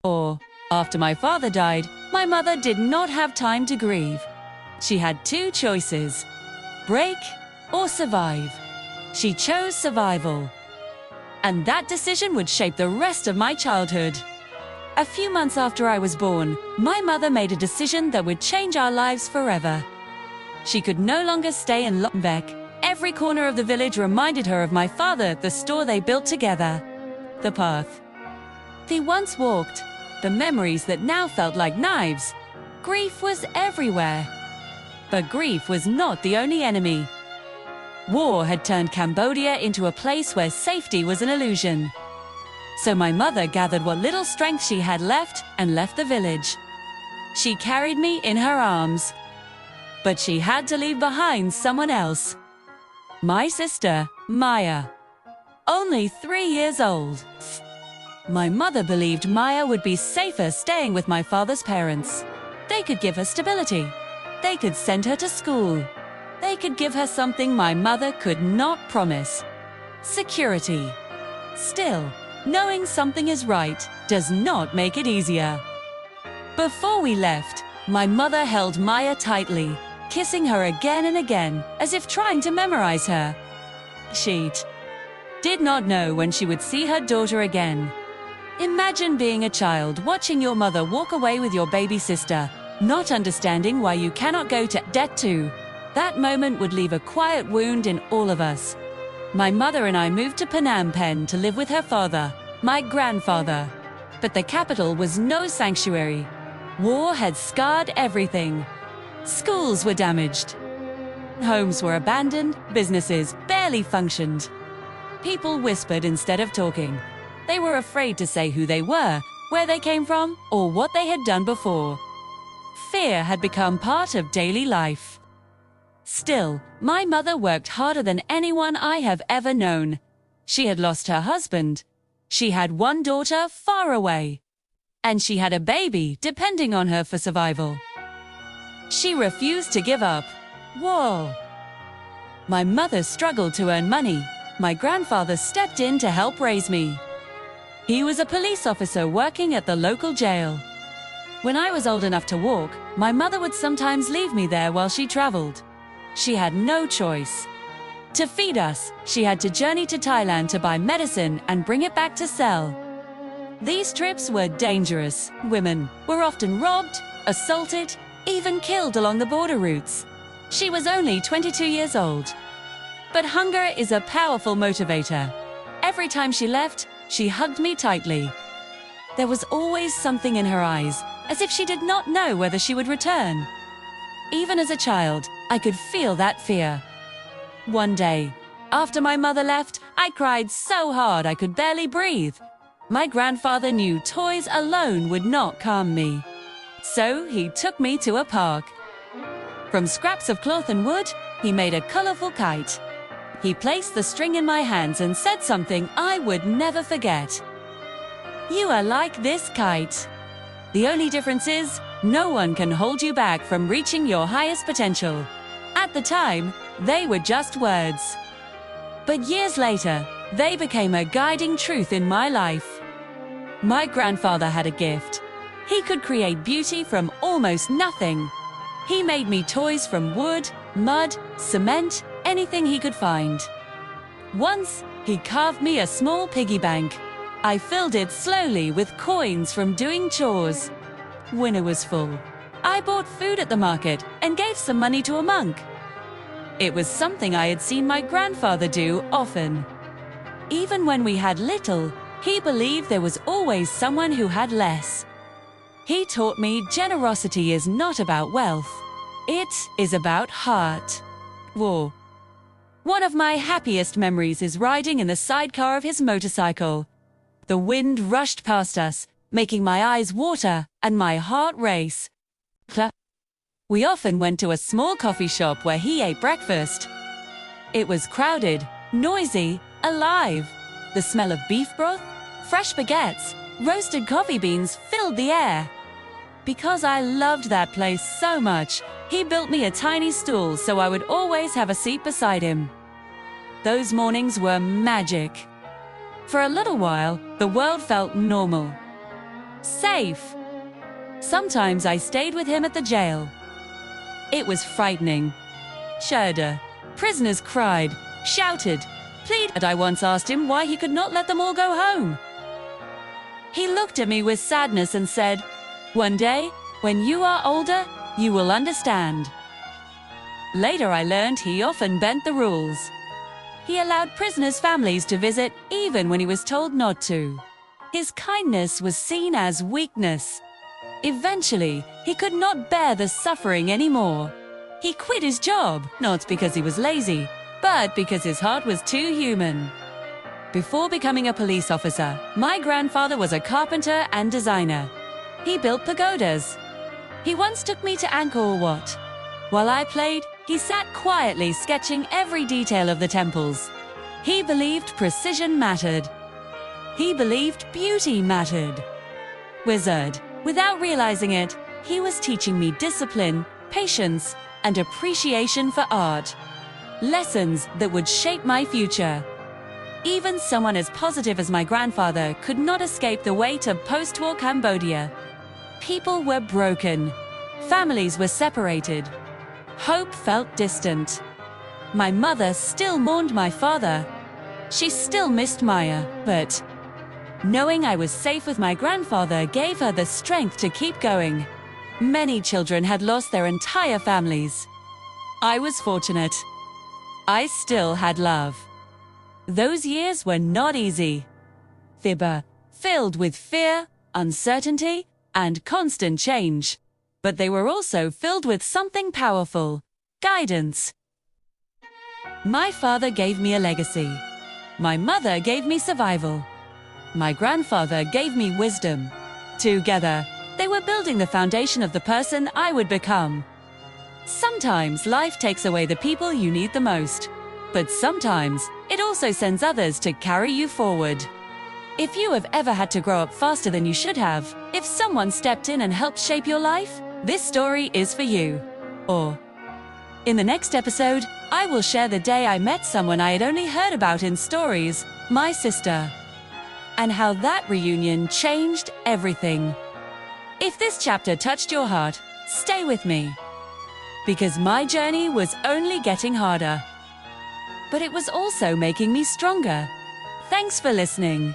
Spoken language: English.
Or, after my father died, my mother did not have time to grieve. She had two choices: break or survive. She chose survival. And that decision would shape the rest of my childhood. A few months after I was born, my mother made a decision that would change our lives forever. She could no longer stay in Lottenbeck. Every corner of the village reminded her of my father, the store they built together, the path they once walked, the memories that now felt like knives. Grief was everywhere. But grief was not the only enemy. War had turned Cambodia into a place where safety was an illusion. So my mother gathered what little strength she had left and left the village. She carried me in her arms. But she had to leave behind someone else. My sister, Maya. Only 3 years old. My mother believed Maya would be safer staying with my father's parents. They could give her stability. They could send her to school. They could give her something my mother could not promise: security. Still, knowing something is right does not make it easier. Before we left, my mother held Maya tightly, kissing her again and again, as if trying to memorize her. She did not know when she would see her daughter again. Imagine being a child watching your mother walk away with your baby sister, not understanding why you cannot go to det too. That moment would leave a quiet wound in all of us. My mother and I moved to Phnom Penh to live with her father, my grandfather. But the capital was no sanctuary. War had scarred everything. Schools were damaged. Homes were abandoned, businesses barely functioned. People whispered instead of talking. They were afraid to say who they were, where they came from, or what they had done before. Fear had become part of daily life. Still, my mother worked harder than anyone I have ever known. She had lost her husband. She had one daughter far away. And she had a baby depending on her for survival. She refused to give up. Whoa! My mother struggled to earn money. My grandfather stepped in to help raise me. He was a police officer working at the local jail. When I was old enough to walk, my mother would sometimes leave me there while she traveled. She had no choice. To feed us, she had to journey to Thailand to buy medicine and bring it back to sell. These trips were dangerous. Women were often robbed, assaulted, even killed along the border routes. She was only 22 years old. But hunger is a powerful motivator. Every time she left, she hugged me tightly. There was always something in her eyes, as if she did not know whether she would return. Even as a child, I could feel that fear. One day, after my mother left, I cried so hard I could barely breathe. My grandfather knew toys alone would not calm me. So he took me to a park. From scraps of cloth and wood, he made a colorful kite. He placed the string in my hands and said something I would never forget. "You are like this kite. The only difference is, no one can hold you back from reaching your highest potential." At the time, they were just words. But years later, they became a guiding truth in my life. My grandfather had a gift. He could create beauty from almost nothing. He made me toys from wood, mud, cement, anything he could find. Once, he carved me a small piggy bank. I filled it slowly with coins from doing chores. When it was full, I bought food at the market and gave some money to a monk. It was something I had seen my grandfather do often. Even when we had little, he believed there was always someone who had less. He taught me generosity is not about wealth. It is about heart. Whoa. One of my happiest memories is riding in the sidecar of his motorcycle. The wind rushed past us, making my eyes water and my heart race. We often went to a small coffee shop where he ate breakfast. It was crowded, noisy, alive. The smell of beef broth, fresh baguettes, roasted coffee beans filled the air. Because I loved that place so much, he built me a tiny stool so I would always have a seat beside him. Those mornings were magic. For a little while, the world felt normal. safe. Sometimes I stayed with him at the jail. It was frightening. Shudder. Prisoners cried, shouted, pleaded, and I once asked him why he could not let them all go home. He looked at me with sadness and said, "One day, when you are older, you will understand." Later I learned he often bent the rules. He allowed prisoners' families to visit even when he was told not to. His kindness was seen as weakness. Eventually, he could not bear the suffering anymore. He quit his job, not because he was lazy, but because his heart was too human. Before becoming a police officer, my grandfather was a carpenter and designer. He built pagodas. He once took me to Angkor Wat. While I played, he sat quietly sketching every detail of the temples. He believed precision mattered. He believed beauty mattered. Wizard. Without realizing it, he was teaching me discipline, patience, and appreciation for art. Lessons that would shape my future. Even someone as positive as my grandfather could not escape the weight of post-war Cambodia. People were broken. Families were separated. Hope felt distant. My mother still mourned my father. She still missed Maya, but knowing I was safe with my grandfather gave her the strength to keep going. Many children had lost their entire families. I was fortunate. I still had love. Those years were not easy. They were filled with fear, uncertainty, and constant change. But they were also filled with something powerful: guidance. My father gave me a legacy. My mother gave me survival. My grandfather gave me wisdom. Together, they were building the foundation of the person I would become. Sometimes life takes away the people you need the most, but sometimes it also sends others to carry you forward. If you have ever had to grow up faster than you should have, if someone stepped in and helped shape your life, this story is for you. Or, in the next episode, I will share the day I met someone I had only heard about in stories, my sister, and how that reunion changed everything. If this chapter touched your heart, stay with me. Because my journey was only getting harder. But it was also making me stronger. Thanks for listening.